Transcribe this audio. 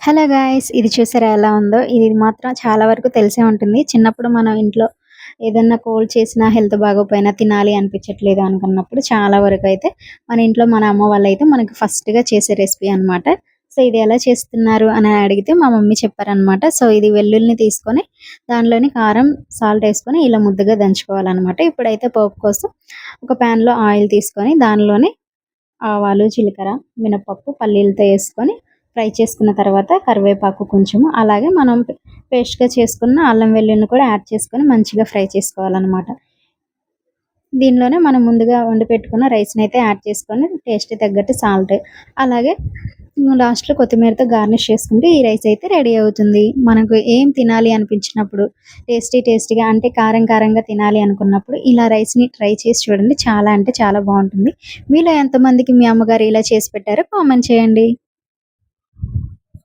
Hello guys! ఇది చూసారా ఎలా ఉందో? ఇది మాత్రం చాలా వరకు తెలిసే ఉంటుంది. చిన్నప్పుడు మనం ఇంట్లో ఏదన్నా కోల్డ్ చేసినా, హెల్త్ బాగోపోయినా తినాలి అనిపించట్లేదు అనుకున్నప్పుడు చాలా వరకైతే మన ఇంట్లో మన అమ్మ వాళ్ళైతే మనకు ఫస్ట్‌గా చేసే రెసిపీ అనమాట. సో, ఇది ఎలా చేస్తున్నారు అని అడిగితే మా మమ్మీ చెప్పారనమాట. సో, ఇది వెల్లుల్లిని తీసుకొని దానిలోని కారం, సాల్ట్ ఏసుకొని ఇలా ముద్దగా దంచుకోవాలనమాట. ఇప్పుడైతే పోపు కోసం ఒక ప్యాన్‌లో ఆయిల్ తీసుకొని దానిలోని ఆవాలు, జీలకర్ర, మినపప్పు, పల్లీలతో యేసుకొని ఫ్రై చేసుకున్న తర్వాత కరివేపాకు కొంచెము, అలాగే మనం పేస్ట్‌గా చేసుకున్న అల్లం వెల్లుల్లిని కూడా యాడ్ చేసుకొని మంచిగా ఫ్రై చేసుకోవాలనమాట. దీనిలోనే మనం ముందుగా వండి పెట్టుకున్న రైస్‌నైతే యాడ్ చేసుకొని టేస్ట్‌కి తగ్గట్టు సాల్ట్, అలాగే లాస్ట్‌లో కొత్తిమీరతో గార్నిష్ చేసుకుంటే ఈ రైస్ అయితే రెడీ అవుతుంది. మనకు ఏం తినాలి అనిపించినప్పుడు టేస్టీగా అంటే కారం కారంగా తినాలి అనుకున్నప్పుడు ఇలా రైస్‌ని ట్రై చేసి చూడండి. చాలా అంటే చాలా బావుంటుంది. మీలో ఎంతమందికి మీ అమ్మగారు ఇలా చేసి పెట్టారో కామెంట్ చేయండి.